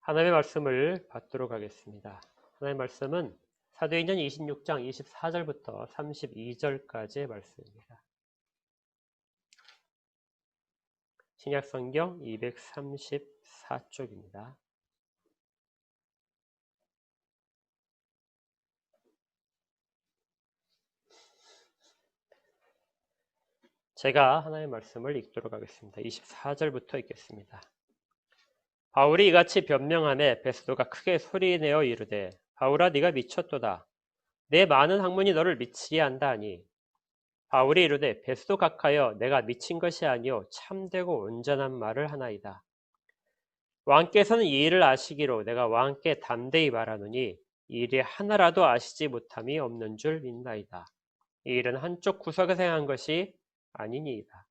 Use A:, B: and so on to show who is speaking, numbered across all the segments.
A: 하나님의 말씀을 받도록 하겠습니다. 하나님의 말씀은 사도행전 26장 24절부터 32절까지의 말씀입니다. 신약성경 234쪽입니다. 제가 하나님의 말씀을 읽도록 하겠습니다. 24절부터 읽겠습니다. 바울이 이같이 변명하매 베스도가 크게 소리내어 이르되 바울아 네가 미쳤도다. 내 많은 학문이 너를 미치게 한다 하니 바울이 이르되 베스도 각하여 내가 미친 것이 아니요 참되고 온전한 말을 하나이다. 왕께서는 이 일을 아시기로 내가 왕께 담대히 말하노니 이 일이 하나라도 아시지 못함이 없는 줄 믿나이다. 이 일은 한쪽 구석에서 행한 것이 아니니이다.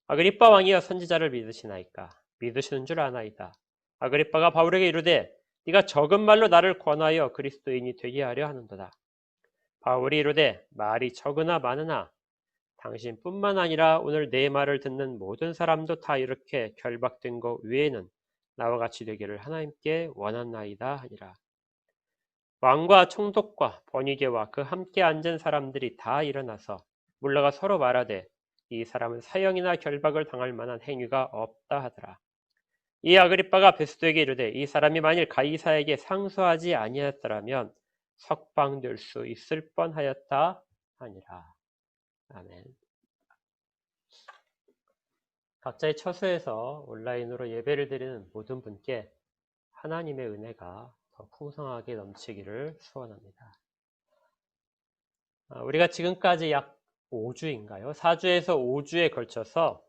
A: 아그리빠 왕이여 선지자를 믿으시나이까? 믿으시는 줄 아나이다. 아그리빠가 바울에게 이르되 네가 적은 말로 나를 권하여 그리스도인이 되게 하려 하는도다. 바울이 이르되 말이 적으나 많으나 당신뿐만 아니라 오늘 내 말을 듣는 모든 사람도 다 이렇게 결박된 것 외에는 나와 같이 되기를 하나님께 원하나이다 하니라. 왕과 총독과 번이게와 그 함께 앉은 사람들이 다 일어나서 물러가 서로 말하되 이 사람은 사형이나 결박을 당할 만한 행위가 없다 하더라. 이 아그리빠가 베스도에게 이르되 이 사람이 만일 가이사에게 상소하지 아니하였더라면 석방될 수 있을 뻔하였다 하니라. 아멘. 각자의 처소에서 온라인으로 예배를 드리는 모든 분께 하나님의 은혜가 더 풍성하게 넘치기를 소원합니다. 우리가 지금까지 약 5주인가요? 4주에서 5주에 걸쳐서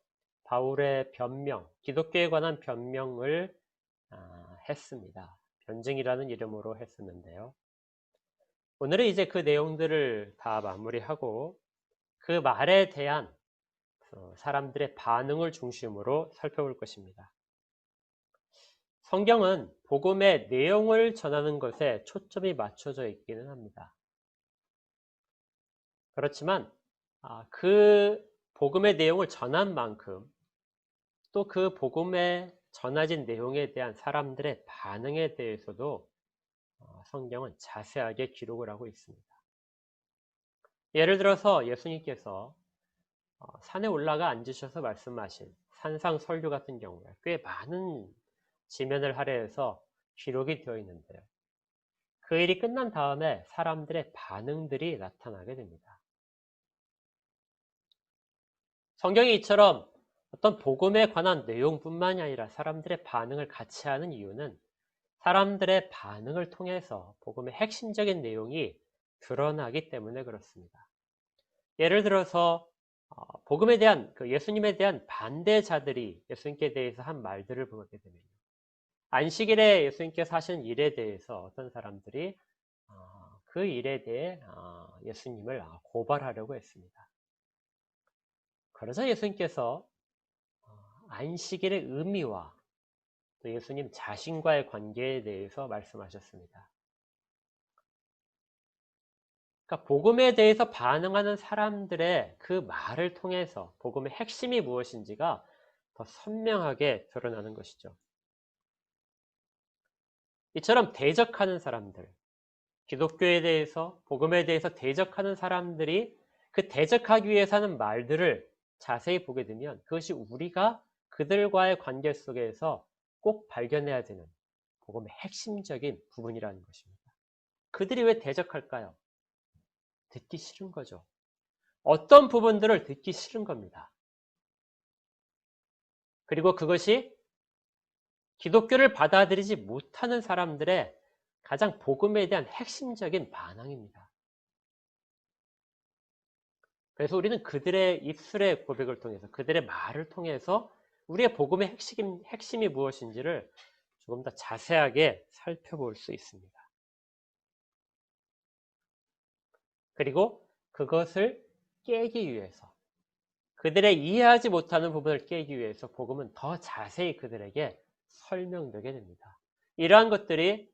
A: 바울의 변명, 기독교에 관한 변명을 했습니다. 변증이라는 이름으로 했었는데요. 오늘은 이제 그 내용들을 다 마무리하고 그 말에 대한 사람들의 반응을 중심으로 살펴볼 것입니다. 성경은 복음의 내용을 전하는 것에 초점이 맞춰져 있기는 합니다. 그렇지만 그 복음의 내용을 전한 만큼 또 그 복음에 전해진 내용에 대한 사람들의 반응에 대해서도 성경은 자세하게 기록을 하고 있습니다. 예를 들어서 예수님께서 산에 올라가 앉으셔서 말씀하신 산상설교 같은 경우에 꽤 많은 지면을 할애해서 기록이 되어 있는데요. 그 일이 끝난 다음에 사람들의 반응들이 나타나게 됩니다. 성경이 이처럼 어떤 복음에 관한 내용뿐만이 아니라 사람들의 반응을 같이 하는 이유는 사람들의 반응을 통해서 복음의 핵심적인 내용이 드러나기 때문에 그렇습니다. 예를 들어서 복음에 대한 예수님에 대한 반대자들이 예수님께 대해서 한 말들을 보게 되면요. 안식일에 예수님께서 하신 일에 대해서 어떤 사람들이 그 일에 대해 예수님을 고발하려고 했습니다. 그러자 예수님께서 안식일의 의미와 또 예수님 자신과의 관계에 대해서 말씀하셨습니다. 그러니까 복음에 대해서 반응하는 사람들의 그 말을 통해서 복음의 핵심이 무엇인지가 더 선명하게 드러나는 것이죠. 이처럼 대적하는 사람들, 기독교에 대해서, 복음에 대해서 대적하는 사람들이 그 대적하기 위해서 하는 말들을 자세히 보게 되면 그것이 우리가 그들과의 관계 속에서 꼭 발견해야 되는 복음의 핵심적인 부분이라는 것입니다. 그들이 왜 대적할까요? 듣기 싫은 거죠. 어떤 부분들을 듣기 싫은 겁니다. 그리고 그것이 기독교를 받아들이지 못하는 사람들의 가장 복음에 대한 핵심적인 반항입니다. 그래서 우리는 그들의 입술의 고백을 통해서 그들의 말을 통해서 우리의 복음의 핵심이 무엇인지를 조금 더 자세하게 살펴볼 수 있습니다. 그리고 그것을 깨기 위해서 그들의 이해하지 못하는 부분을 깨기 위해서 복음은 더 자세히 그들에게 설명되게 됩니다. 이러한 것들이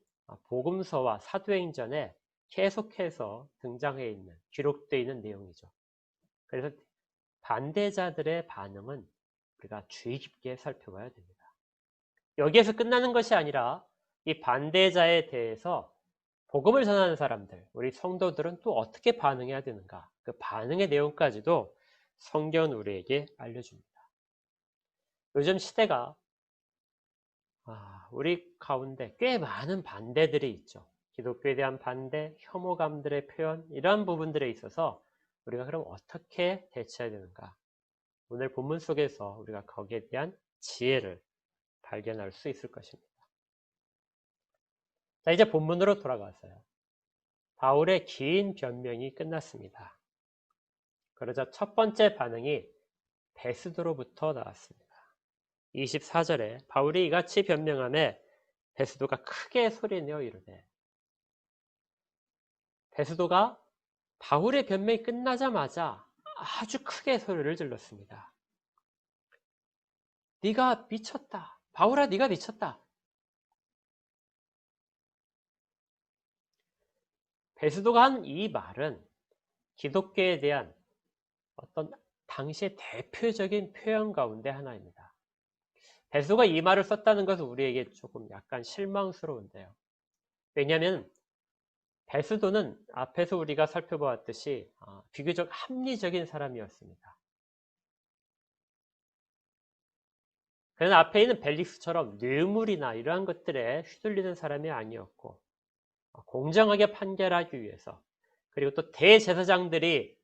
A: 복음서와 사도행전에 계속해서 등장해 있는, 기록되어 있는 내용이죠. 그래서 반대자들의 반응은 우리가 주의 깊게 살펴봐야 됩니다. 여기에서 끝나는 것이 아니라 이 반대자에 대해서 복음을 전하는 사람들, 우리 성도들은 또 어떻게 반응해야 되는가? 그 반응의 내용까지도 성경은 우리에게 알려줍니다. 요즘 시대가 우리 가운데 꽤 많은 반대들이 있죠. 기독교에 대한 반대, 혐오감들의 표현, 이런 부분들에 있어서 우리가 그럼 어떻게 대처해야 되는가? 오늘 본문 속에서 우리가 거기에 대한 지혜를 발견할 수 있을 것입니다. 자, 이제 본문으로 돌아가서요. 바울의 긴 변명이 끝났습니다. 그러자 첫 번째 반응이 베스도로부터 나왔습니다. 24절에 바울이 이같이 변명하매 베스도가 크게 소리내어 이르되, 베스도가 바울의 변명이 끝나자마자 아주 크게 소리를 질렀습니다. 네가 미쳤다. 바울아, 네가 미쳤다. 베스도가 한 이 말은 기독교에 대한 어떤 당시의 대표적인 표현 가운데 하나입니다. 베스도가 이 말을 썼다는 것은 우리에게 조금 약간 실망스러운데요. 왜냐하면 베스도는 앞에서 우리가 살펴보았듯이 비교적 합리적인 사람이었습니다. 그러나 앞에 있는 벨릭스처럼 뇌물이나 이러한 것들에 휘둘리는 사람이 아니었고, 공정하게 판결하기 위해서, 그리고 또 대제사장들이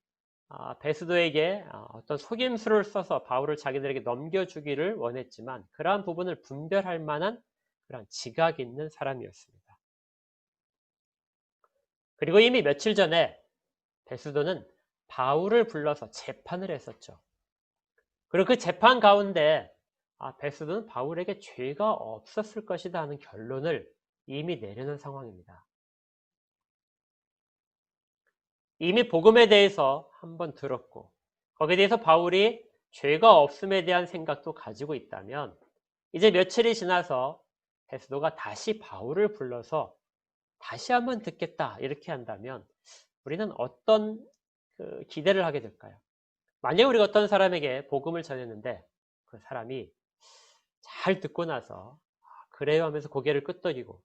A: 베스도에게 어떤 속임수를 써서 바울을 자기들에게 넘겨주기를 원했지만 그러한 부분을 분별할 만한 그런 지각이 있는 사람이었습니다. 그리고 이미 며칠 전에 베스도는 바울을 불러서 재판을 했었죠. 그리고 그 재판 가운데 베스도는 바울에게 죄가 없었을 것이다 하는 결론을 이미 내려놓은 상황입니다. 이미 복음에 대해서 한번 들었고 거기에 대해서 바울이 죄가 없음에 대한 생각도 가지고 있다면 이제 며칠이 지나서 베스도가 다시 바울을 불러서 다시 한번 듣겠다 이렇게 한다면 우리는 어떤 기대를 하게 될까요? 만약에 우리가 어떤 사람에게 복음을 전했는데 그 사람이 잘 듣고 나서 그래요 하면서 고개를 끄덕이고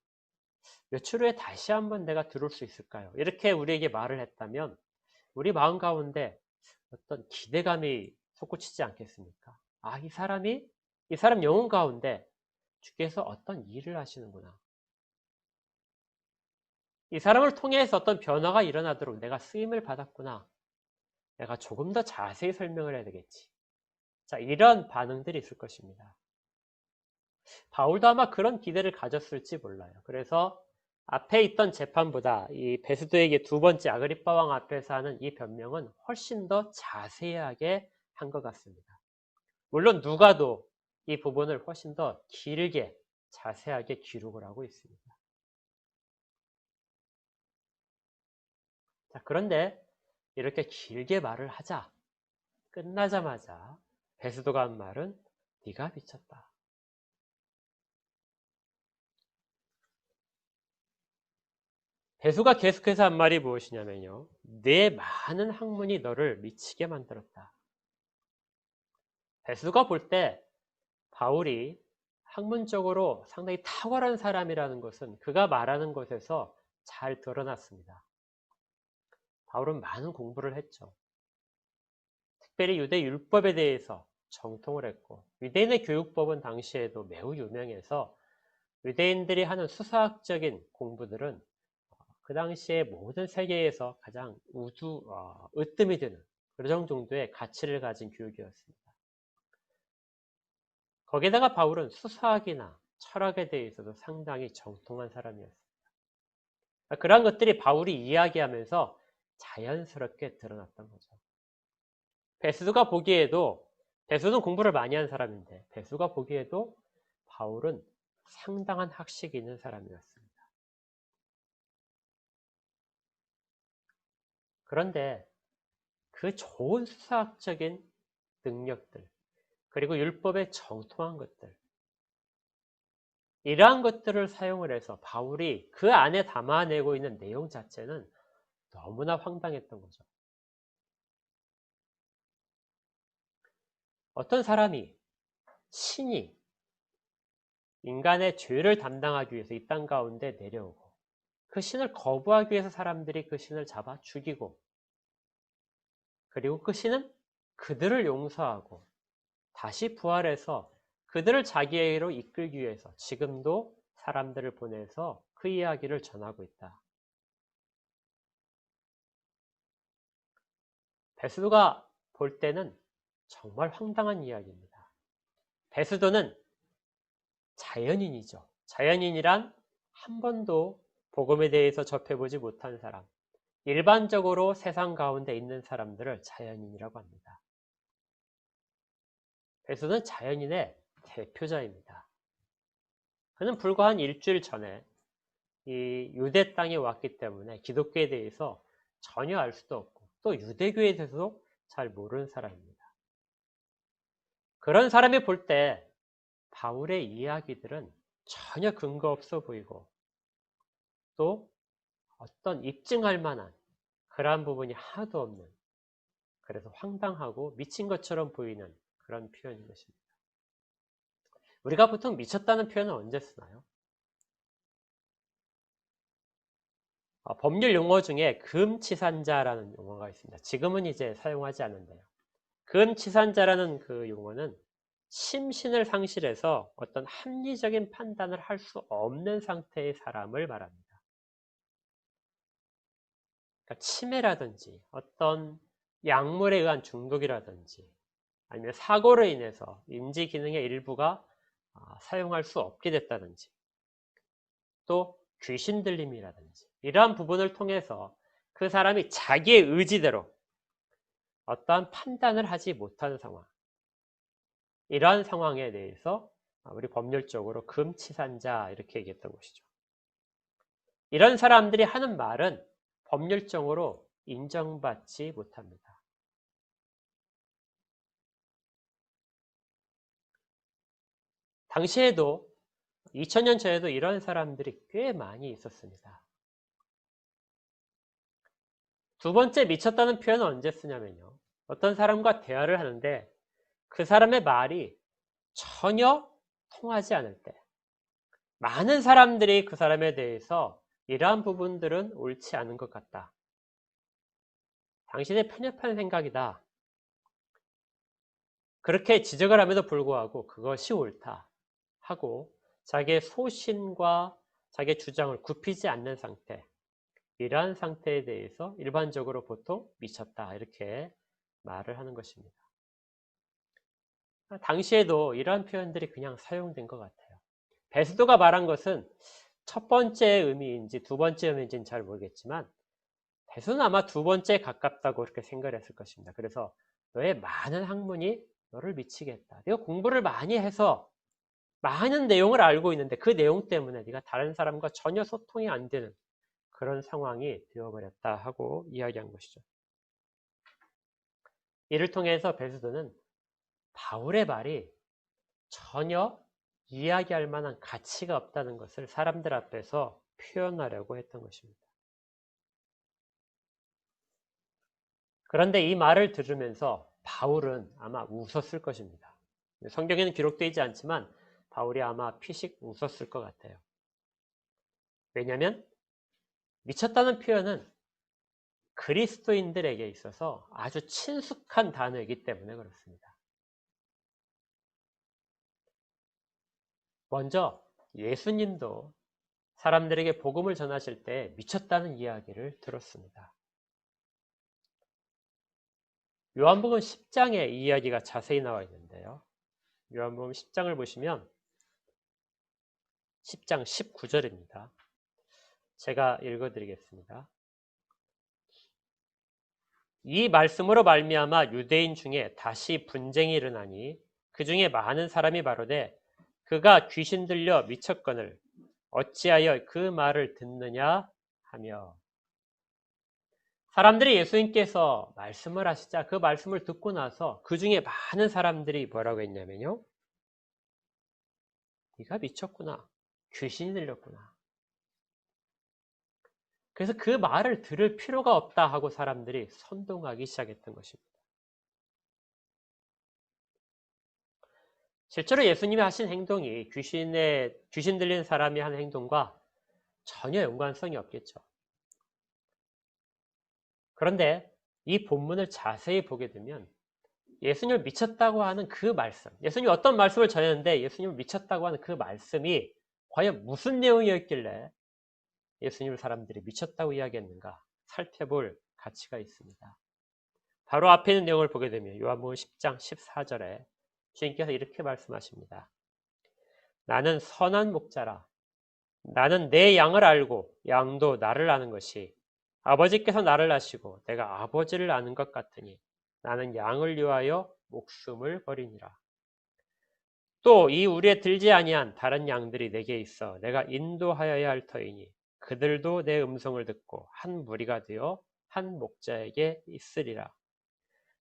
A: 며칠 후에 다시 한번 내가 들을 수 있을까요? 이렇게 우리에게 말을 했다면 우리 마음 가운데 어떤 기대감이 솟구치지 않겠습니까? 이 사람 영혼 가운데 주께서 어떤 일을 하시는구나. 이 사람을 통해서 어떤 변화가 일어나도록 내가 쓰임을 받았구나. 내가 조금 더 자세히 설명을 해야 되겠지. 자, 이런 반응들이 있을 것입니다. 바울도 아마 그런 기대를 가졌을지 몰라요. 그래서 앞에 있던 재판보다 이 베스도에게 두 번째 아그리빠 왕 앞에서 하는 이 변명은 훨씬 더 자세하게 한 것 같습니다. 물론 누가도 이 부분을 훨씬 더 길게 자세하게 기록을 하고 있습니다. 자, 그런데 이렇게 길게 말을 하자 끝나자마자 베스도가 한 말은 네가 미쳤다. 베스도가 계속해서 한 말이 무엇이냐면요. 내 많은 학문이 너를 미치게 만들었다. 베스도가 볼 때 바울이 학문적으로 상당히 탁월한 사람이라는 것은 그가 말하는 것에서 잘 드러났습니다. 바울은 많은 공부를 했죠. 특별히 유대 율법에 대해서 정통을 했고 유대인의 교육법은 당시에도 매우 유명해서 유대인들이 하는 수사학적인 공부들은 그 당시에 모든 세계에서 가장 으뜸이 되는 그런 정도의 가치를 가진 교육이었습니다. 거기다가 바울은 수사학이나 철학에 대해서도 상당히 정통한 사람이었습니다. 그러한 것들이 바울이 이야기하면서 자연스럽게 드러났던 거죠. 베스도는 공부를 많이 한 사람인데 베스도가 보기에도 바울은 상당한 학식이 있는 사람이었습니다. 그런데 그 좋은 수사학적인 능력들 그리고 율법에 정통한 것들 이러한 것들을 사용을 해서 바울이 그 안에 담아내고 있는 내용 자체는 너무나 황당했던 거죠. 어떤 사람이 신이 인간의 죄를 담당하기 위해서 이 땅 가운데 내려오고 그 신을 거부하기 위해서 사람들이 그 신을 잡아 죽이고 그리고 그 신은 그들을 용서하고 다시 부활해서 그들을 자기에게로 이끌기 위해서 지금도 사람들을 보내서 그 이야기를 전하고 있다. 베스도가 볼 때는 정말 황당한 이야기입니다. 베스도는 자연인이죠. 자연인이란 한 번도 복음에 대해서 접해보지 못한 사람, 일반적으로 세상 가운데 있는 사람들을 자연인이라고 합니다. 베스도는 자연인의 대표자입니다. 그는 불과 한 일주일 전에 이 유대 땅에 왔기 때문에 기독교에 대해서 전혀 알 수도 없고 또 유대교에 대해서도 잘 모르는 사람입니다. 그런 사람이 볼 때 바울의 이야기들은 전혀 근거 없어 보이고 또 어떤 입증할 만한 그러한 부분이 하나도 없는, 그래서 황당하고 미친 것처럼 보이는 그런 표현인 것입니다. 우리가 보통 미쳤다는 표현은 언제 쓰나요? 법률 용어 중에 금치산자라는 용어가 있습니다. 지금은 이제 사용하지 않는데요. 금치산자라는 그 용어는 심신을 상실해서 어떤 합리적인 판단을 할 수 없는 상태의 사람을 말합니다. 그러니까 치매라든지 어떤 약물에 의한 중독이라든지 아니면 사고로 인해서 인지 기능의 일부가 사용할 수 없게 됐다든지 또 귀신 들림이라든지 이러한 부분을 통해서 그 사람이 자기의 의지대로 어떠한 판단을 하지 못하는 상황, 이러한 상황에 대해서 우리 법률적으로 금치산자 이렇게 얘기했던 것이죠. 이런 사람들이 하는 말은 법률적으로 인정받지 못합니다. 당시에도 2000년 전에도 이런 사람들이 꽤 많이 있었습니다. 두 번째 미쳤다는 표현은 언제 쓰냐면요. 어떤 사람과 대화를 하는데 그 사람의 말이 전혀 통하지 않을 때, 많은 사람들이 그 사람에 대해서 이러한 부분들은 옳지 않은 것 같다. 당신의 편협한 생각이다. 그렇게 지적을 함에도 불구하고 그것이 옳다 하고 자기의 소신과 자기의 주장을 굽히지 않는 상태, 이러한 상태에 대해서 일반적으로 보통 미쳤다 이렇게 말을 하는 것입니다. 당시에도 이러한 표현들이 그냥 사용된 것 같아요. 베스도가 말한 것은 첫 번째 의미인지 두 번째 의미인지는 잘 모르겠지만 베스도는 아마 두 번째에 가깝다고 그렇게 생각을 했을 것입니다. 그래서 너의 많은 학문이 너를 미치겠다. 네가 공부를 많이 해서 많은 내용을 알고 있는데 그 내용 때문에 네가 다른 사람과 전혀 소통이 안 되는 그런 상황이 되어버렸다 하고 이야기한 것이죠. 이를 통해서 베스도는 바울의 말이 전혀 이야기할 만한 가치가 없다는 것을 사람들 앞에서 표현하려고 했던 것입니다. 그런데 이 말을 들으면서 바울은 아마 웃었을 것입니다. 성경에는 기록되어 있지 않지만 바울이 아마 피식 웃었을 것 같아요. 왜냐하면 미쳤다는 표현은 그리스도인들에게 있어서 아주 친숙한 단어이기 때문에 그렇습니다. 먼저 예수님도 사람들에게 복음을 전하실 때 미쳤다는 이야기를 들었습니다. 요한복음 10장에 이 이야기가 자세히 나와 있는데요. 요한복음 10장을 보시면 10장 19절입니다. 제가 읽어드리겠습니다. 이 말씀으로 말미암아 유대인 중에 다시 분쟁이 일어나니 그 중에 많은 사람이 바로되 그가 귀신 들려 미쳤거늘 어찌하여 그 말을 듣느냐 하며, 사람들이 예수님께서 말씀을 하시자 그 말씀을 듣고 나서 그 중에 많은 사람들이 뭐라고 했냐면요. 네가 미쳤구나. 귀신이 들렸구나. 그래서 그 말을 들을 필요가 없다 하고 사람들이 선동하기 시작했던 것입니다. 실제로 예수님이 하신 행동이 귀신 들린 사람이 하는 행동과 전혀 연관성이 없겠죠. 그런데 이 본문을 자세히 보게 되면 예수님을 미쳤다고 하는 그 말씀, 예수님이 어떤 말씀을 전했는데 예수님을 미쳤다고 하는 그 말씀이 과연 무슨 내용이었길래 예수님을 사람들이 미쳤다고 이야기했는가 살펴볼 가치가 있습니다. 바로 앞에 있는 내용을 보게 되면 요한복음 10장 14절에 주님께서 이렇게 말씀하십니다. 나는 선한 목자라. 나는 내 양을 알고 양도 나를 아는 것이 아버지께서 나를 아시고 내가 아버지를 아는 것 같으니 나는 양을 위하여 목숨을 버리니라. 또 이 우리에 들지 아니한 다른 양들이 내게 있어 내가 인도하여야 할 터이니 그들도 내 음성을 듣고 한 무리가 되어 한 목자에게 있으리라.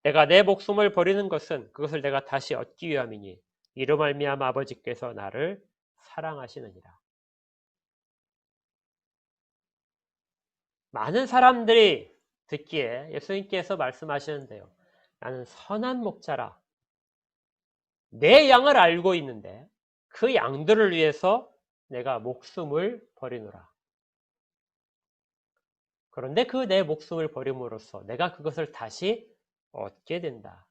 A: 내가 내 목숨을 버리는 것은 그것을 내가 다시 얻기 위함이니 이로 말미암아 아버지께서 나를 사랑하시느니라. 많은 사람들이 듣기에 예수님께서 말씀하시는데요. 나는 선한 목자라. 내 양을 알고 있는데 그 양들을 위해서 내가 목숨을 버리노라. 그런데 그 내 목숨을 버림으로써 내가 그것을 다시 얻게 된다.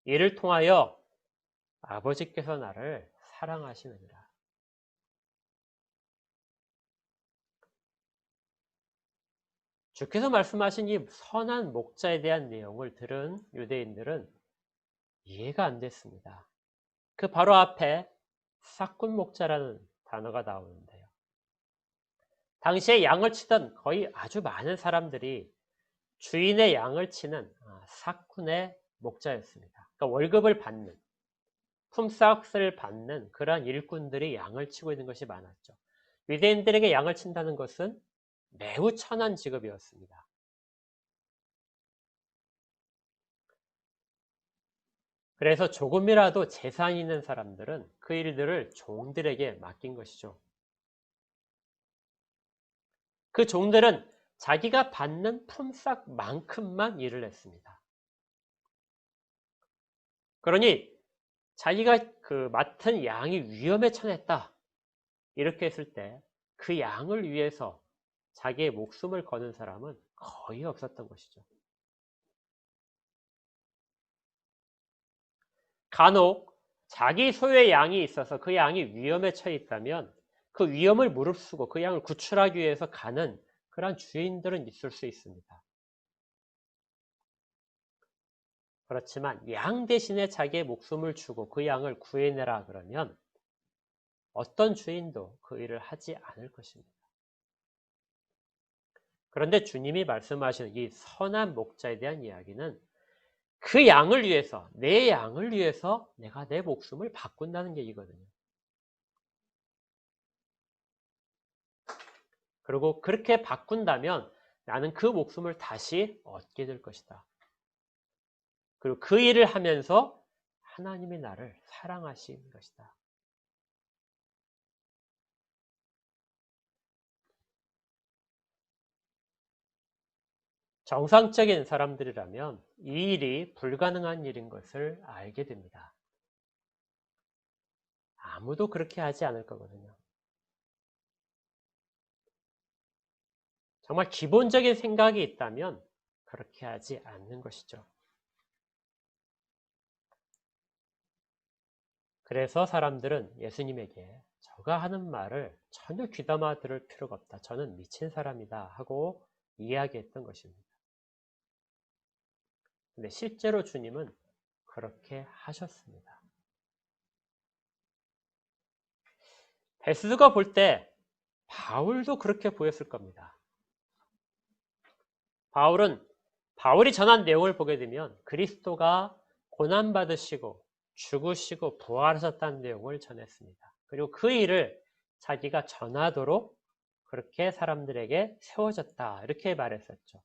A: 이를 통하여 아버지께서 나를 사랑하시느니라. 주께서 말씀하신 이 선한 목자에 대한 내용을 들은 유대인들은 이해가 안 됐습니다. 그 바로 앞에 싹군 목자라는 단어가 나오는데요. 당시에 양을 치던 거의 아주 많은 사람들이 주인의 양을 치는 싹군의 목자였습니다. 그러니까 월급을 받는, 품삯을 받는 그러한 일꾼들이 양을 치고 있는 것이 많았죠. 유대인들에게 양을 친다는 것은 매우 천한 직업이었습니다. 그래서 조금이라도 재산이 있는 사람들은 그 일들을 종들에게 맡긴 것이죠. 그 종들은 자기가 받는 품삯만큼만 일을 했습니다. 그러니 자기가 그 맡은 양이 위험에 처했다. 이렇게 했을 때 그 양을 위해서 자기의 목숨을 거는 사람은 거의 없었던 것이죠. 간혹 자기 소유의 양이 있어서 그 양이 위험에 처해 있다면 그 위험을 무릅쓰고 그 양을 구출하기 위해서 가는 그러한 주인들은 있을 수 있습니다. 그렇지만 양 대신에 자기의 목숨을 주고 그 양을 구해내라 그러면 어떤 주인도 그 일을 하지 않을 것입니다. 그런데 주님이 말씀하시는 이 선한 목자에 대한 이야기는 그 양을 위해서, 내 양을 위해서 내가 내 목숨을 바꾼다는 얘기거든요. 그리고 그렇게 바꾼다면 나는 그 목숨을 다시 얻게 될 것이다. 그리고 그 일을 하면서 하나님이 나를 사랑하시는 것이다. 정상적인 사람들이라면 이 일이 불가능한 일인 것을 알게 됩니다. 아무도 그렇게 하지 않을 거거든요. 정말 기본적인 생각이 있다면 그렇게 하지 않는 것이죠. 그래서 사람들은 예수님에게 저가 하는 말을 전혀 귀담아 들을 필요가 없다. 저는 미친 사람이다 하고 이야기했던 것입니다. 근데 실제로 주님은 그렇게 하셨습니다. 베스가 볼 때 바울도 그렇게 보였을 겁니다. 바울이 전한 내용을 보게 되면 그리스도가 고난받으시고 죽으시고 부활하셨다는 내용을 전했습니다. 그리고 그 일을 자기가 전하도록 그렇게 사람들에게 세워졌다 이렇게 말했었죠.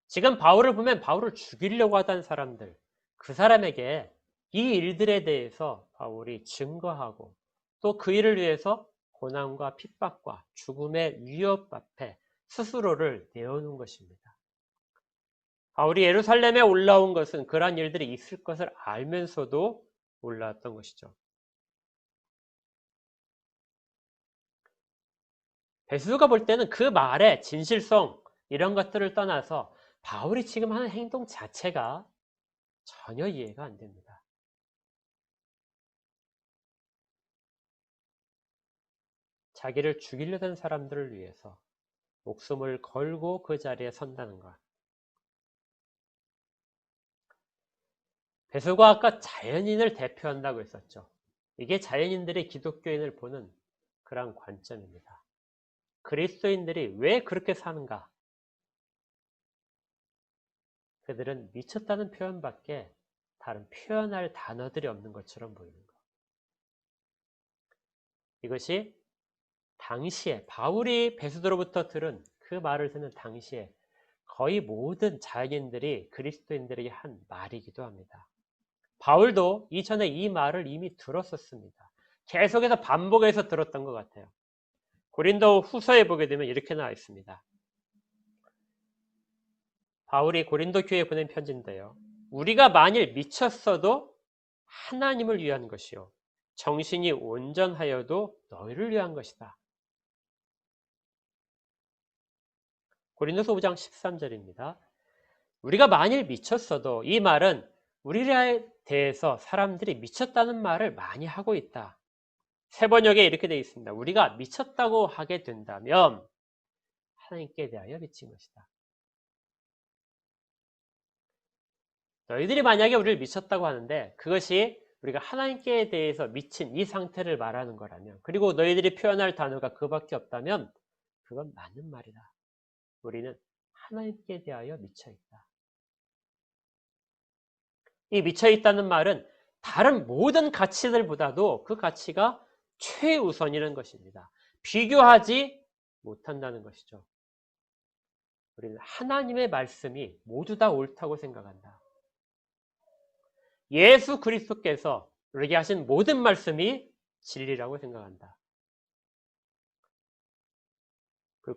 A: 지금 바울을 보면 바울을 죽이려고 하던 사람들, 그 사람에게 이 일들에 대해서 바울이 증거하고 또 그 일을 위해서 고난과 핍박과 죽음의 위협 앞에 스스로를 내어놓은 것입니다. 바울이 예루살렘에 올라온 것은 그러한 일들이 있을 것을 알면서도 올라왔던 것이죠. 베스도가 볼 때는 그 말의 진실성 이런 것들을 떠나서 바울이 지금 하는 행동 자체가 전혀 이해가 안 됩니다. 자기를 죽이려던 사람들을 위해서 목숨을 걸고 그 자리에 선다는 것. 베스도가 아까 자연인을 대표한다고 했었죠. 이게 자연인들이 기독교인을 보는 그런 관점입니다. 그리스도인들이 왜 그렇게 사는가? 그들은 미쳤다는 표현밖에 다른 표현할 단어들이 없는 것처럼 보이는 것. 이것이 당시에 바울이 베스도로부터 들은 그 말을 듣는 당시에 거의 모든 자연인들이 그리스도인들에게 한 말이기도 합니다. 바울도 이전에 이 말을 이미 들었었습니다. 계속해서 반복해서 들었던 것 같아요. 고린도 후서에 보게 되면 이렇게 나와 있습니다. 바울이 고린도 교회에 보낸 편지인데요. 우리가 만일 미쳤어도 하나님을 위한 것이요. 정신이 온전하여도 너희를 위한 것이다. 고린도서 5장 13절입니다. 우리가 만일 미쳤어도 이 말은 우리에 대해서 사람들이 미쳤다는 말을 많이 하고 있다. 세 번역에 이렇게 되어 있습니다. 우리가 미쳤다고 하게 된다면 하나님께 대하여 미친 것이다. 너희들이 만약에 우리를 미쳤다고 하는데 그것이 우리가 하나님께 대해서 미친 이 상태를 말하는 거라면, 그리고 너희들이 표현할 단어가 그밖에 없다면 그건 맞는 말이다. 우리는 하나님께 대하여 미쳐있다. 이 미쳐있다는 말은 다른 모든 가치들보다도 그 가치가 최우선이라는 것입니다. 비교하지 못한다는 것이죠. 우리는 하나님의 말씀이 모두 다 옳다고 생각한다. 예수 그리스도께서 우리에게 하신 모든 말씀이 진리라고 생각한다.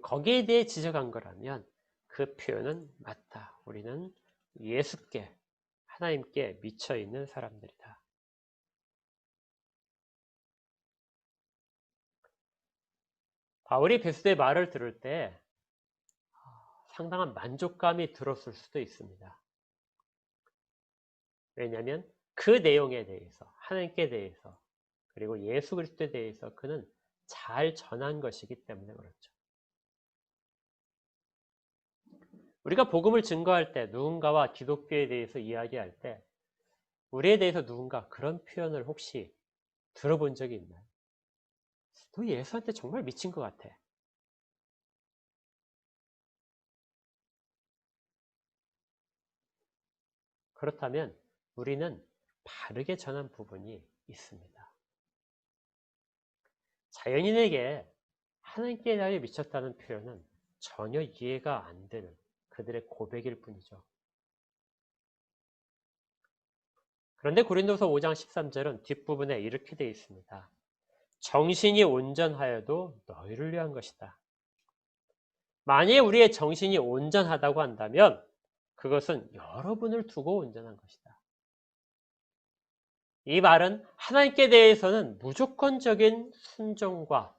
A: 거기에 대해 지적한 거라면 그 표현은 맞다. 우리는 예수께, 하나님께 미쳐있는 사람들이다. 바울이 베스도의 말을 들을 때 상당한 만족감이 들었을 수도 있습니다. 왜냐하면 그 내용에 대해서, 하나님께 대해서, 그리고 예수 그리스도에 대해서 그는 잘 전한 것이기 때문에 그렇죠. 우리가 복음을 증거할 때, 누군가와 기독교에 대해서 이야기할 때 우리에 대해서 누군가 그런 표현을 혹시 들어본 적이 있나요? 너 예수한테 정말 미친 것 같아. 그렇다면 우리는 바르게 전한 부분이 있습니다. 자연인에게 하나님께 대하여 미쳤다는 표현은 전혀 이해가 안 되는 그들의 고백일 뿐이죠. 그런데 고린도서 5장 13절은 뒷부분에 이렇게 되어 있습니다. 정신이 온전하여도 너희를 위한 것이다. 만일 우리의 정신이 온전하다고 한다면 그것은 여러분을 두고 온전한 것이다. 이 말은 하나님께 대해서는 무조건적인 순종과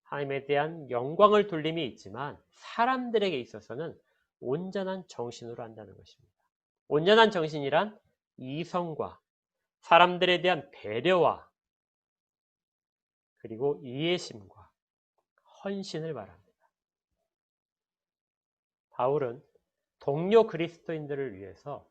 A: 하나님에 대한 영광을 돌림이 있지만 사람들에게 있어서는 온전한 정신으로 한다는 것입니다. 온전한 정신이란 이성과 사람들에 대한 배려와 그리고 이해심과 헌신을 말합니다. 바울은 동료 그리스도인들을 위해서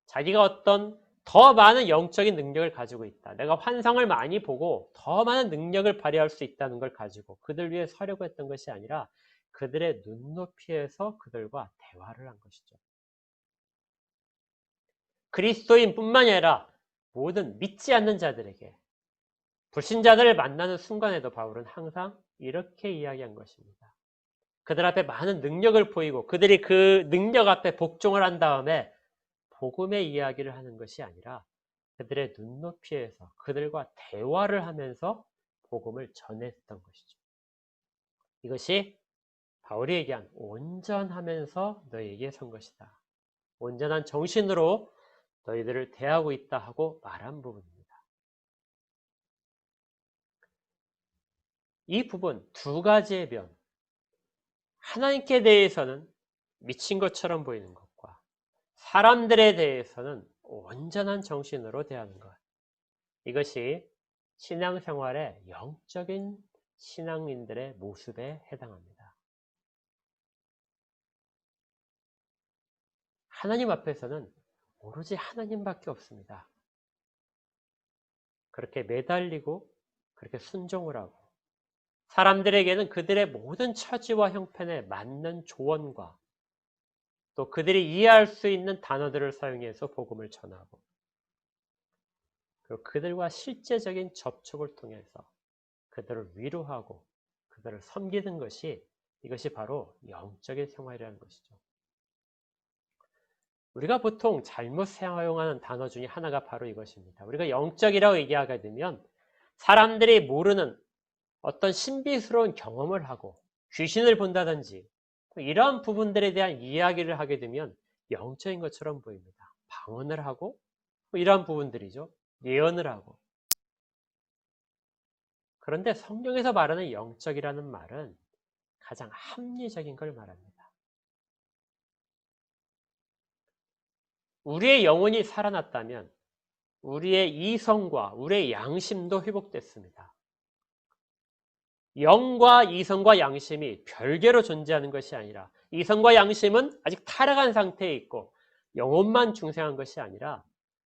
A: 자기가 어떤 더 많은 영적인 능력을 가지고 있다. 내가 환상을 많이 보고 더 많은 능력을 발휘할 수 있다는 걸 가지고 그들 위해 서려고 했던 것이 아니라 그들의 눈높이에서 그들과 대화를 한 것이죠. 그리스도인뿐만이 아니라 모든 믿지 않는 자들에게, 불신자들을 만나는 순간에도 바울은 항상 이렇게 이야기한 것입니다. 그들 앞에 많은 능력을 보이고 그들이 그 능력 앞에 복종을 한 다음에 복음의 이야기를 하는 것이 아니라 그들의 눈높이에서 그들과 대화를 하면서 복음을 전했던 것이죠. 이것이 바울이 얘기한 온전하면서 너에게 선 것이다. 온전한 정신으로 너희들을 대하고 있다 하고 말한 부분입니다. 이 부분 두 가지의 면, 하나님께 대해서는 미친 것처럼 보이는 것과 사람들에 대해서는 온전한 정신으로 대하는 것, 이것이 신앙생활의 영적인 신앙인들의 모습에 해당합니다. 하나님 앞에서는 오로지 하나님밖에 없습니다. 그렇게 매달리고 그렇게 순종을 하고 사람들에게는 그들의 모든 처지와 형편에 맞는 조언과 또 그들이 이해할 수 있는 단어들을 사용해서 복음을 전하고 그리고 그들과 실제적인 접촉을 통해서 그들을 위로하고 그들을 섬기는 것이 이것이 바로 영적인 생활이라는 것이죠. 우리가 보통 잘못 사용하는 단어 중에 하나가 바로 이것입니다. 우리가 영적이라고 얘기하게 되면 사람들이 모르는 어떤 신비스러운 경험을 하고 귀신을 본다든지 이러한 부분들에 대한 이야기를 하게 되면 영적인 것처럼 보입니다. 방언을 하고 이러한 부분들이죠. 예언을 하고. 그런데 성경에서 말하는 영적이라는 말은 가장 합리적인 걸 말합니다. 우리의 영혼이 살아났다면 우리의 이성과 우리의 양심도 회복됐습니다. 영과 이성과 양심이 별개로 존재하는 것이 아니라 이성과 양심은 아직 타락한 상태에 있고 영혼만 중생한 것이 아니라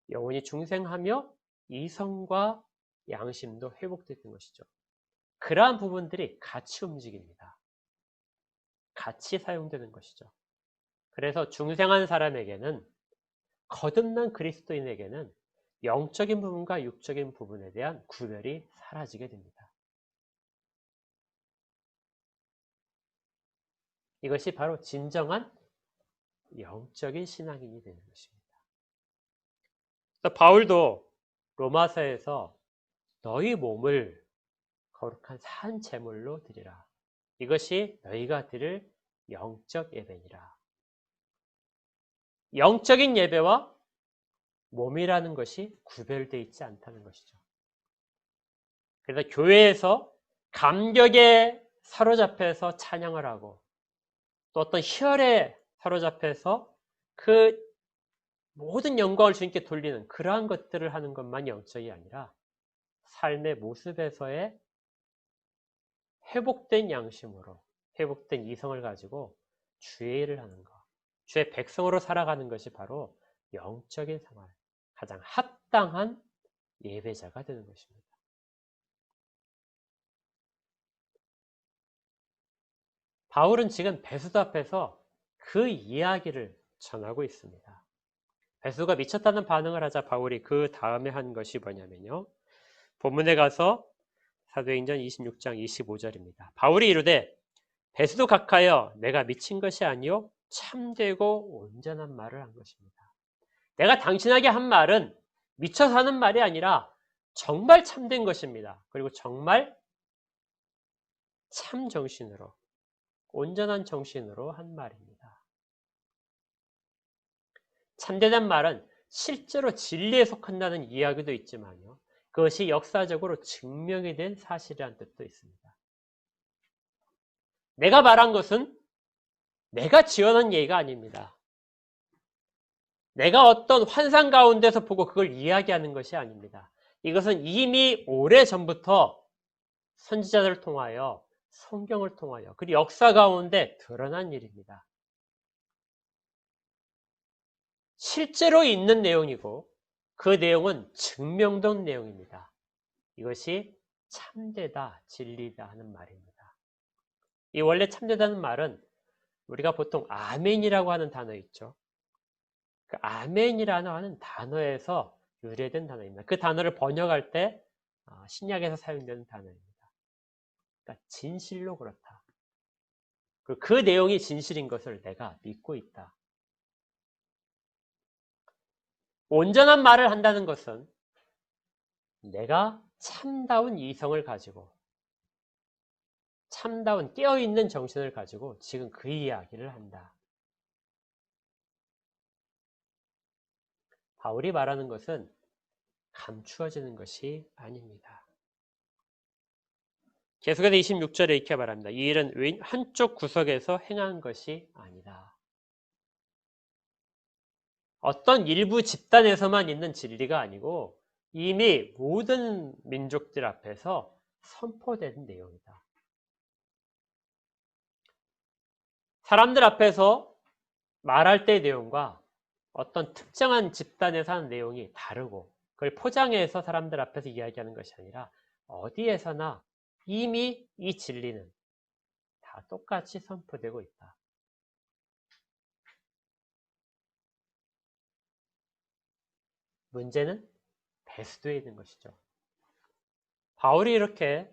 A: 영혼이 중생하며 이성과 양심도 회복됐던 것이죠. 그러한 부분들이 같이 움직입니다. 같이 사용되는 것이죠. 그래서 중생한 사람에게는 거듭난 그리스도인에게는 영적인 부분과 육적인 부분에 대한 구별이 사라지게 됩니다. 이것이 바로 진정한 영적인 신앙인이 되는 것입니다. 바울도 로마서에서 너희 몸을 거룩한 산 제물로 드리라. 이것이 너희가 드릴 영적 예배니라. 영적인 예배와 몸이라는 것이 구별되어 있지 않다는 것이죠. 그래서 교회에서 감격에 사로잡혀서 찬양을 하고 또 어떤 희열에 사로잡혀서 그 모든 영광을 주님께 돌리는 그러한 것들을 하는 것만 영적이 아니라 삶의 모습에서의 회복된 양심으로 회복된 이성을 가지고 주의 일을 하는 것, 주의 백성으로 살아가는 것이 바로 영적인 생활, 가장 합당한 예배자가 되는 것입니다. 바울은 지금 베수도 앞에서 그 이야기를 전하고 있습니다. 베수가 미쳤다는 반응을 하자 바울이 그 다음에 한 것이 뭐냐면요. 본문에 가서 사도행전 26장 25절입니다. 바울이 이르되 베수도 각하여 내가 미친 것이 아니요 참되고 온전한 말을 한 것입니다. 내가 당신에게 한 말은 미쳐서 하는 말이 아니라 정말 참된 것입니다. 그리고 정말 참 정신으로 온전한 정신으로 한 말입니다. 참되는 말은 실제로 진리에 속한다는 이야기도 있지만요. 그것이 역사적으로 증명이 된 사실이라는 뜻도 있습니다. 내가 말한 것은 내가 지어낸 얘기가 아닙니다. 내가 어떤 환상 가운데서 보고 그걸 이야기하는 것이 아닙니다. 이것은 이미 오래전부터 선지자들을 통하여 성경을 통하여 그리고 역사 가운데 드러난 일입니다. 실제로 있는 내용이고 그 내용은 증명된 내용입니다. 이것이 참되다, 진리다 하는 말입니다. 이 원래 참되다는 말은 우리가 보통 아멘이라고 하는 단어 있죠. 그 아멘이라는 하는 단어에서 유래된 단어입니다. 그 단어를 번역할 때 신약에서 사용되는 단어입니다. 그러니까 진실로 그렇다. 그 내용이 진실인 것을 내가 믿고 있다. 온전한 말을 한다는 것은 내가 참다운 이성을 가지고 참다운 깨어있는 정신을 가지고 지금 그 이야기를 한다. 바울이 말하는 것은 감추어지는 것이 아닙니다. 계속해서 26절에 이렇게 말합니다. 이 일은 한쪽 구석에서 행한 것이 아니다. 어떤 일부 집단에서만 있는 진리가 아니고 이미 모든 민족들 앞에서 선포된 내용이다. 사람들 앞에서 말할 때의 내용과 어떤 특정한 집단에서 하는 내용이 다르고 그걸 포장해서 사람들 앞에서 이야기하는 것이 아니라 어디에서나 이미 이 진리는 다 똑같이 선포되고 있다. 문제는 배수도에 있는 것이죠. 바울이 이렇게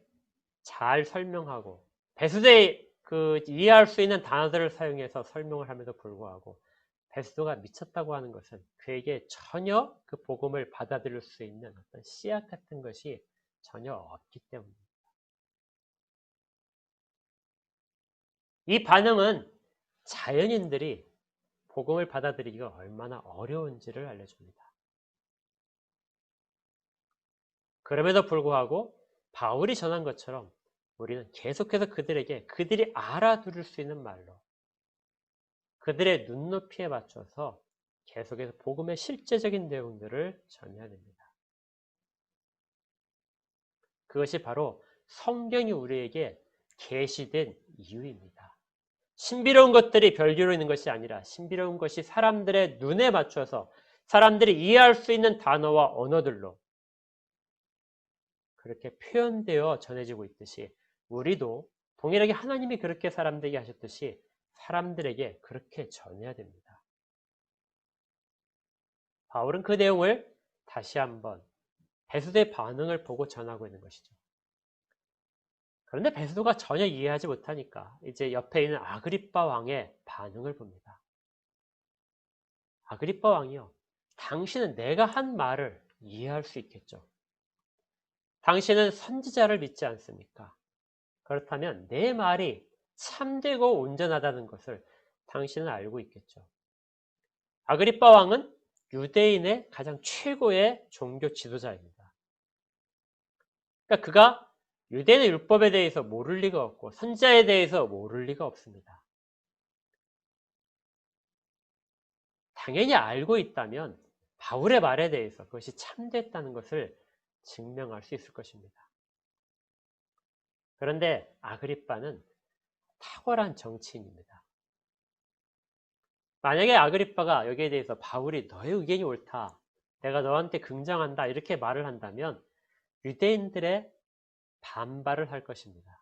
A: 잘 설명하고 배수도에 이해할 수 있는 단어들을 사용해서 설명을 함에도 불구하고 베스도가 미쳤다고 하는 것은 그에게 전혀 그 복음을 받아들일 수 있는 어떤 씨앗 같은 것이 전혀 없기 때문입니다. 이 반응은 자연인들이 복음을 받아들이기가 얼마나 어려운지를 알려줍니다. 그럼에도 불구하고 바울이 전한 것처럼 우리는 계속해서 그들에게 그들이 알아들을 수 있는 말로 그들의 눈높이에 맞춰서 계속해서 복음의 실제적인 내용들을 전해야 됩니다. 그것이 바로 성경이 우리에게 계시된 이유입니다. 신비로운 것들이 별개로 있는 것이 아니라 신비로운 것이 사람들의 눈에 맞춰서 사람들이 이해할 수 있는 단어와 언어들로 그렇게 표현되어 전해지고 있듯이 우리도 동일하게 하나님이 그렇게 사람들에게 하셨듯이 사람들에게 그렇게 전해야 됩니다. 바울은 그 내용을 다시 한번 베스도의 반응을 보고 전하고 있는 것이죠. 그런데 베스도가 전혀 이해하지 못하니까 이제 옆에 있는 아그리빠 왕의 반응을 봅니다. 아그리빠 왕이요. 당신은 내가 한 말을 이해할 수 있겠죠. 당신은 선지자를 믿지 않습니까? 그렇다면 내 말이 참되고 온전하다는 것을 당신은 알고 있겠죠. 아그리빠 왕은 유대인의 가장 최고의 종교 지도자입니다. 그러니까 그가 유대인의 율법에 대해서 모를 리가 없고 선지자에 대해서 모를 리가 없습니다. 당연히 알고 있다면 바울의 말에 대해서 그것이 참됐다는 것을 증명할 수 있을 것입니다. 그런데 아그리빠는 탁월한 정치인입니다. 만약에 아그리빠가 여기에 대해서 바울이 너의 의견이 옳다, 내가 너한테 긍정한다 이렇게 말을 한다면 유대인들의 반발을 할 것입니다.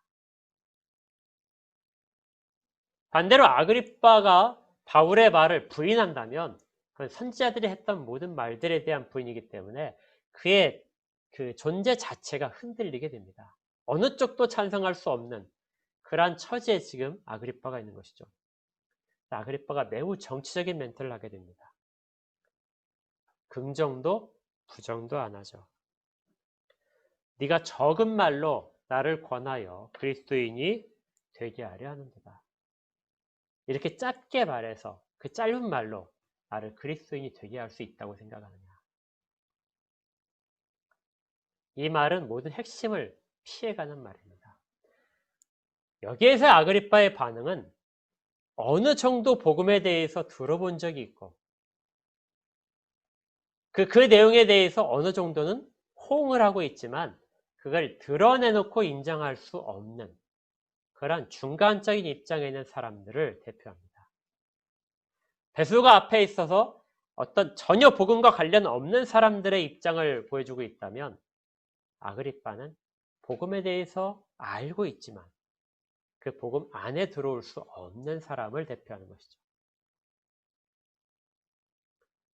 A: 반대로 아그리빠가 바울의 말을 부인한다면 그건 선지자들이 했던 모든 말들에 대한 부인이기 때문에 그의 그 존재 자체가 흔들리게 됩니다. 어느 쪽도 찬성할 수 없는 그러한 처지에 지금 아그리빠가 있는 것이죠. 아그리빠가 매우 정치적인 멘트를 하게 됩니다. 긍정도 부정도 안 하죠. 네가 적은 말로 나를 권하여 그리스도인이 되게 하려 하는도다. 이렇게 짧게 말해서 그 짧은 말로 나를 그리스도인이 되게 할 수 있다고 생각하느냐. 이 말은 모든 핵심을 피해가는 말입니다. 여기에서 아그리빠의 반응은 어느 정도 복음에 대해서 들어본 적이 있고 그 내용에 대해서 어느 정도는 호응을 하고 있지만 그걸 드러내놓고 인정할 수 없는 그런 중간적인 입장에 있는 사람들을 대표합니다. 베드로가 앞에 있어서 어떤 전혀 복음과 관련 없는 사람들의 입장을 보여주고 있다면 아그리빠는 복음에 대해서 알고 있지만 그 복음 안에 들어올 수 없는 사람을 대표하는 것이죠.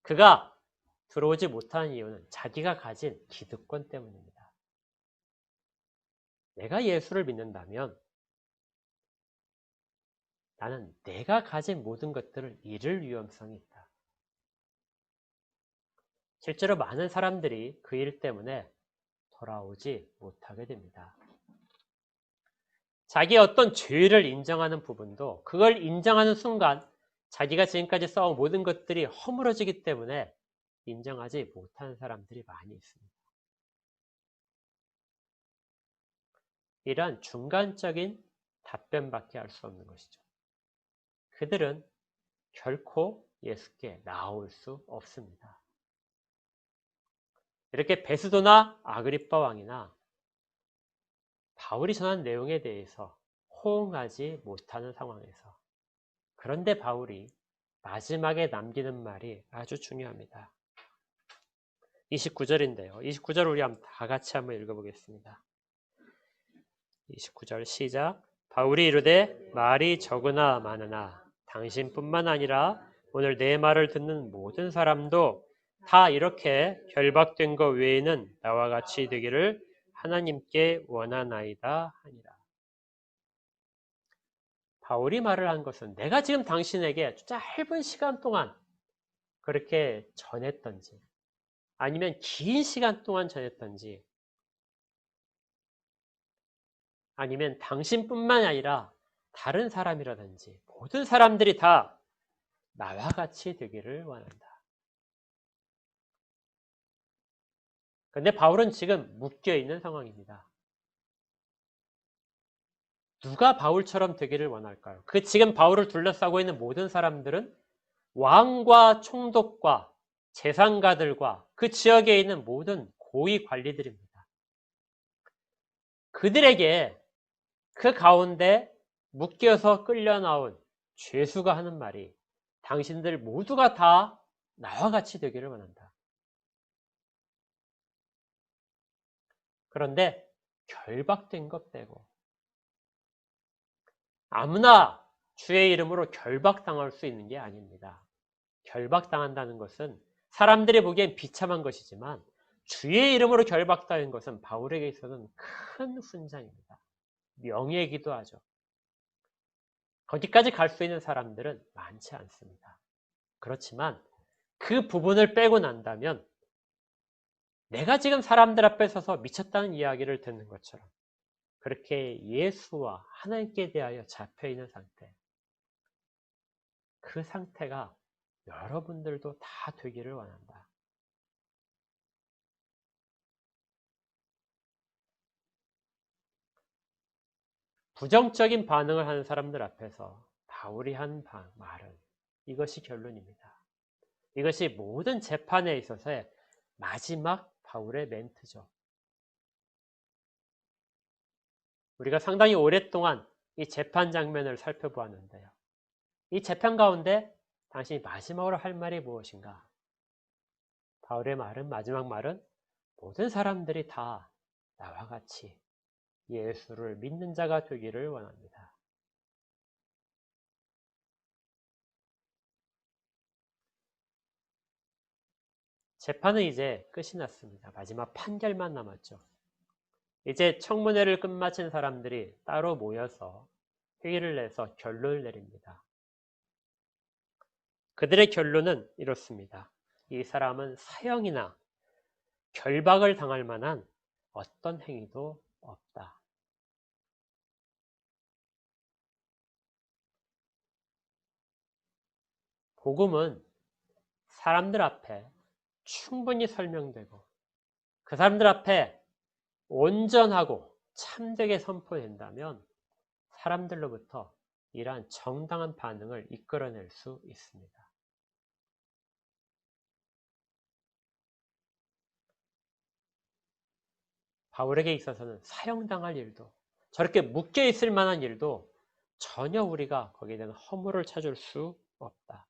A: 그가 들어오지 못하는 이유는 자기가 가진 기득권 때문입니다. 내가 예수를 믿는다면 나는 내가 가진 모든 것들을 잃을 위험성이 있다. 실제로 많은 사람들이 그 일 때문에 돌아오지 못하게 됩니다. 자기의 어떤 죄를 인정하는 부분도 그걸 인정하는 순간 자기가 지금까지 쌓아온 모든 것들이 허물어지기 때문에 인정하지 못하는 사람들이 많이 있습니다. 이런 중간적인 답변밖에 할 수 없는 것이죠. 그들은 결코 예수께 나올 수 없습니다. 이렇게 베스도나 아그리빠 왕이나 바울이 전한 내용에 대해서 호응하지 못하는 상황에서, 그런데 바울이 마지막에 남기는 말이 아주 중요합니다. 29절인데요. 29절 우리 다 같이 한번 읽어보겠습니다. 29절 시작. 바울이 이르되 말이 적으나 많으나 당신뿐만 아니라 오늘 내 말을 듣는 모든 사람도 다 이렇게 결박된 것 외에는 나와 같이 되기를 하나님께 원하나이다 하니라. 바울이 말을 한 것은 내가 지금 당신에게 짧은 시간 동안 그렇게 전했던지 아니면 긴 시간 동안 전했던지 아니면 당신뿐만 아니라 다른 사람이라든지 모든 사람들이 다 나와 같이 되기를 원한다. 그런데 바울은 지금 묶여있는 상황입니다. 누가 바울처럼 되기를 원할까요? 그 지금 바울을 둘러싸고 있는 모든 사람들은 왕과 총독과 재상가들과 그 지역에 있는 모든 고위 관리들입니다. 그들에게 그 가운데 묶여서 끌려 나온 죄수가 하는 말이 당신들 모두가 다 나와 같이 되기를 원한다. 그런데 결박된 것 빼고 아무나 주의 이름으로 결박당할 수 있는 게 아닙니다. 결박당한다는 것은 사람들이 보기엔 비참한 것이지만 주의 이름으로 결박당한 것은 바울에게 있어서는 큰 훈장입니다. 명예이기도 하죠. 거기까지 갈 수 있는 사람들은 많지 않습니다. 그렇지만 그 부분을 빼고 난다면 내가 지금 사람들 앞에 서서 미쳤다는 이야기를 듣는 것처럼 그렇게 예수와 하나님께 대하여 잡혀있는 상태, 그 상태가 여러분들도 다 되기를 원한다. 부정적인 반응을 하는 사람들 앞에서 바울이 한 말은 이것이 결론입니다. 이것이 모든 재판에 있어서의 마지막 바울의 멘트죠. 우리가 상당히 오랫동안 이 재판 장면을 살펴보았는데요. 이 재판 가운데 당신이 마지막으로 할 말이 무엇인가? 바울의 말은, 마지막 말은 모든 사람들이 다 나와 같이 예수를 믿는 자가 되기를 원합니다. 재판은 이제 끝이 났습니다. 마지막 판결만 남았죠. 이제 청문회를 끝마친 사람들이 따로 모여서 회의를 내서 결론을 내립니다. 그들의 결론은 이렇습니다. 이 사람은 사형이나 결박을 당할 만한 어떤 행위도 없다. 복음은 사람들 앞에 충분히 설명되고 그 사람들 앞에 온전하고 참되게 선포된다면 사람들로부터 이러한 정당한 반응을 이끌어낼 수 있습니다. 바울에게 있어서는 사형당할 일도 저렇게 묶여있을 만한 일도 전혀 우리가 거기에 대한 허물을 찾을 수 없다.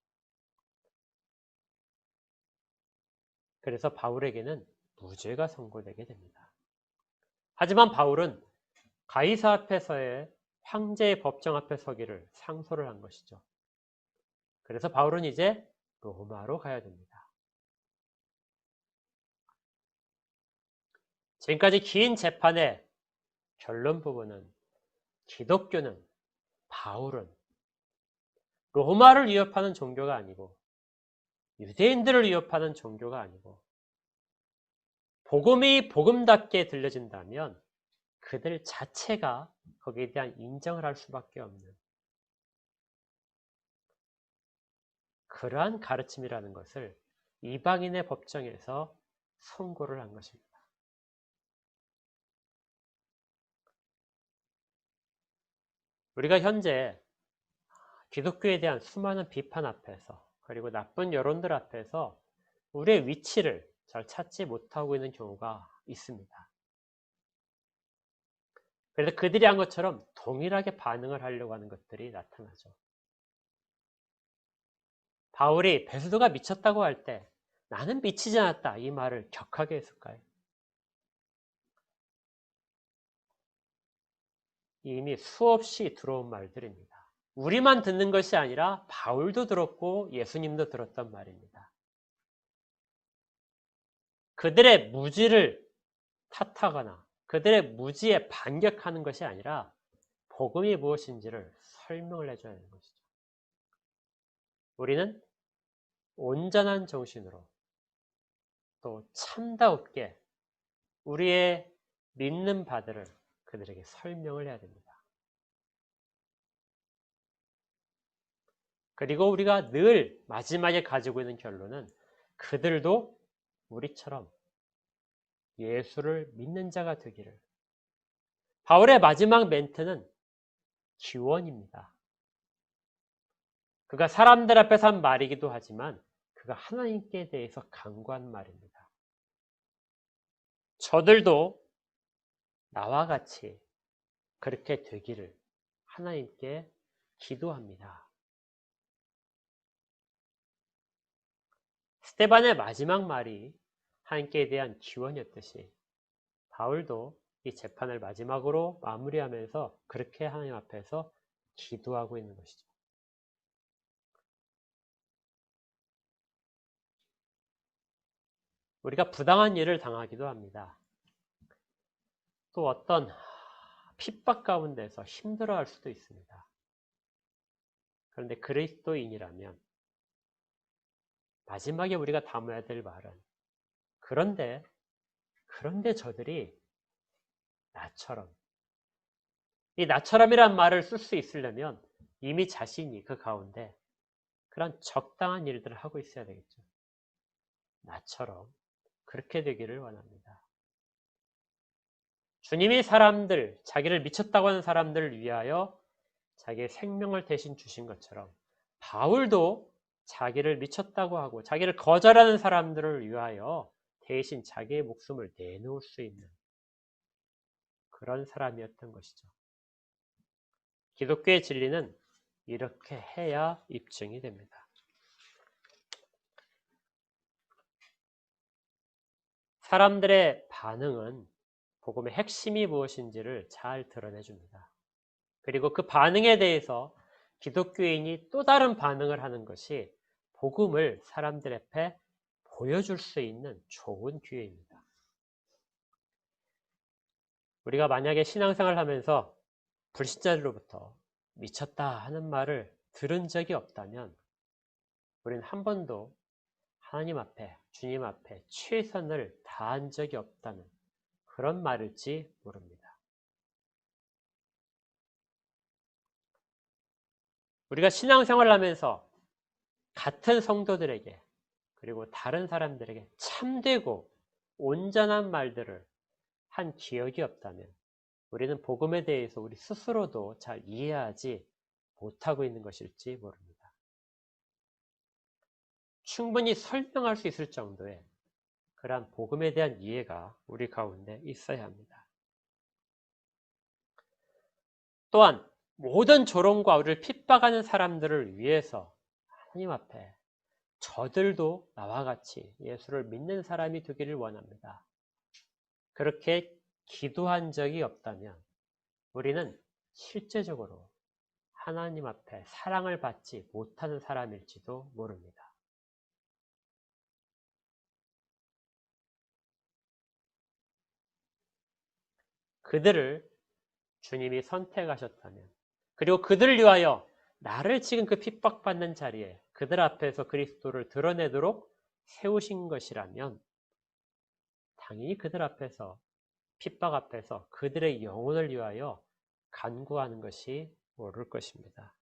A: 그래서 바울에게는 무죄가 선고되게 됩니다. 하지만 바울은 가이사 앞에서의 황제의 법정 앞에 서기를 상소를 한 것이죠. 그래서 바울은 이제 로마로 가야 됩니다. 지금까지 긴 재판의 결론 부분은 기독교는, 바울은 로마를 위협하는 종교가 아니고 유대인들을 위협하는 종교가 아니고 복음이 복음답게 들려진다면 그들 자체가 거기에 대한 인정을 할 수밖에 없는 그러한 가르침이라는 것을 이방인의 법정에서 선고를 한 것입니다. 우리가 현재 기독교에 대한 수많은 비판 앞에서 그리고 나쁜 여론들 앞에서 우리의 위치를 잘 찾지 못하고 있는 경우가 있습니다. 그래서 그들이 한 것처럼 동일하게 반응을 하려고 하는 것들이 나타나죠. 바울이 베드로가 미쳤다고 할 때 나는 미치지 않았다 이 말을 격하게 했을까요? 이미 수없이 들어온 말들입니다. 우리만 듣는 것이 아니라 바울도 들었고 예수님도 들었단 말입니다. 그들의 무지를 탓하거나 그들의 무지에 반격하는 것이 아니라 복음이 무엇인지를 설명을 해줘야 하는 것이죠. 우리는 온전한 정신으로 또 참다웃게 우리의 믿는 바들을 그들에게 설명을 해야 됩니다. 그리고 우리가 늘 마지막에 가지고 있는 결론은 그들도 우리처럼 예수를 믿는 자가 되기를. 바울의 마지막 멘트는 기원입니다. 그가 사람들 앞에서 한 말이기도 하지만 그가 하나님께 대해서 간구한 말입니다. 저들도 나와 같이 그렇게 되기를 하나님께 기도합니다. 스데반의 마지막 말이 하나님께 대한 기원이었듯이 바울도 이 재판을 마지막으로 마무리하면서 그렇게 하나님 앞에서 기도하고 있는 것이죠. 우리가 부당한 일을 당하기도 합니다. 또 어떤 핍박 가운데서 힘들어할 수도 있습니다. 그런데 그리스도인이라면 마지막에 우리가 담아야 될 말은 그런데 저들이 나처럼 이 나처럼이란 말을 쓸 수 있으려면 이미 자신이 그 가운데 그런 적당한 일들을 하고 있어야 되겠죠. 나처럼 그렇게 되기를 원합니다. 주님이 사람들, 자기를 미쳤다고 하는 사람들을 위하여 자기의 생명을 대신 주신 것처럼 바울도 자기를 미쳤다고 하고 자기를 거절하는 사람들을 위하여 대신 자기의 목숨을 내놓을 수 있는 그런 사람이었던 것이죠. 기독교의 진리는 이렇게 해야 입증이 됩니다. 사람들의 반응은 복음의 핵심이 무엇인지를 잘 드러내줍니다. 그리고 그 반응에 대해서 기독교인이 또 다른 반응을 하는 것이 복음을 사람들 앞에 보여줄 수 있는 좋은 기회입니다. 우리가 만약에 신앙생활을 하면서 불신자들로부터 미쳤다 하는 말을 들은 적이 없다면 우리는 한 번도 하나님 앞에, 주님 앞에 최선을 다한 적이 없다는 그런 말일지 모릅니다. 우리가 신앙생활을 하면서 같은 성도들에게 그리고 다른 사람들에게 참되고 온전한 말들을 한 기억이 없다면 우리는 복음에 대해서 우리 스스로도 잘 이해하지 못하고 있는 것일지 모릅니다. 충분히 설명할 수 있을 정도의 그러한 복음에 대한 이해가 우리 가운데 있어야 합니다. 또한 모든 조롱과 우리를 핍박하는 사람들을 위해서 하나님 앞에 저들도 나와 같이 예수를 믿는 사람이 되기를 원합니다. 그렇게 기도한 적이 없다면 우리는 실제적으로 하나님 앞에 사랑을 받지 못하는 사람일지도 모릅니다. 그들을 주님이 선택하셨다면 그리고 그들을 위하여 나를 지금 그 핍박받는 자리에 그들 앞에서 그리스도를 드러내도록 세우신 것이라면 당연히 그들 앞에서 핍박 앞에서 그들의 영혼을 위하여 간구하는 것이 옳을 것입니다.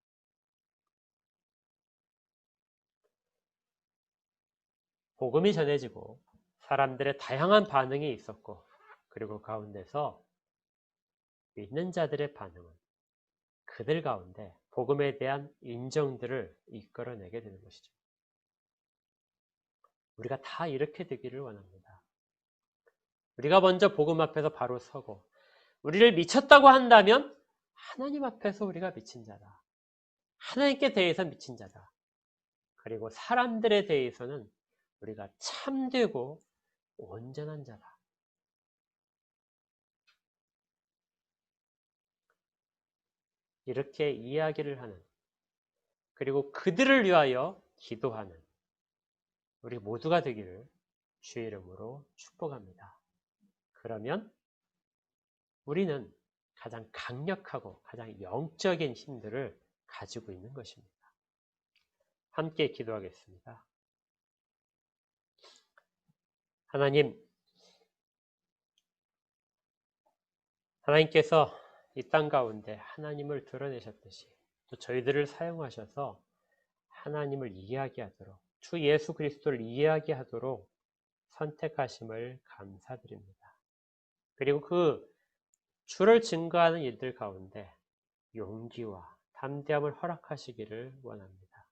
A: 복음이 전해지고 사람들의 다양한 반응이 있었고, 그리고 가운데서 믿는 자들의 반응은 그들 가운데 복음에 대한 인정들을 이끌어내게 되는 것이죠. 우리가 다 이렇게 되기를 원합니다. 우리가 먼저 복음 앞에서 바로 서고, 우리를 미쳤다고 한다면 하나님 앞에서 우리가 미친 자다. 하나님께 대해서 미친 자다. 그리고 사람들에 대해서는 우리가 참되고 온전한 자다. 이렇게 이야기를 하는, 그리고 그들을 위하여 기도하는 우리 모두가 되기를 주의 이름으로 축복합니다. 그러면 우리는 가장 강력하고 가장 영적인 힘들을 가지고 있는 것입니다. 함께 기도하겠습니다. 하나님께서 이 땅 가운데 하나님을 드러내셨듯이 또 저희들을 사용하셔서 하나님을 이야기하도록, 주 예수 그리스도를 이야기하도록 선택하심을 감사드립니다. 그리고 그 주를 증거하는 일들 가운데 용기와 담대함을 허락하시기를 원합니다.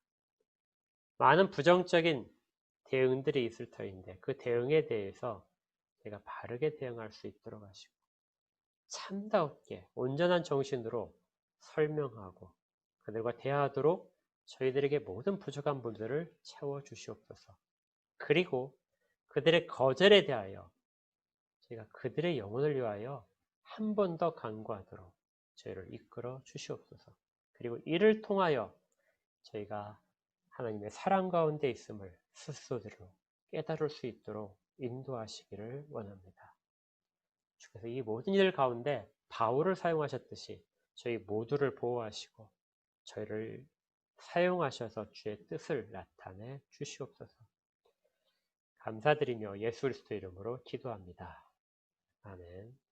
A: 많은 부정적인 대응들이 있을 터인데 그 대응에 대해서 제가 바르게 대응할 수 있도록 하시고 참다웠게 온전한 정신으로 설명하고 그들과 대화하도록 저희들에게 모든 부족한 분들을 채워주시옵소서. 그리고 그들의 거절에 대하여 저희가 그들의 영혼을 위하여 한 번 더 간구하도록 저희를 이끌어 주시옵소서. 그리고 이를 통하여 저희가 하나님의 사랑 가운데 있음을 스스로 깨달을 수 있도록 인도하시기를 원합니다. 주께서 이 모든 일 가운데 바울을 사용하셨듯이 저희 모두를 보호하시고 저희를 사용하셔서 주의 뜻을 나타내 주시옵소서. 감사드리며 예수 그리스도 이름으로 기도합니다. 아멘.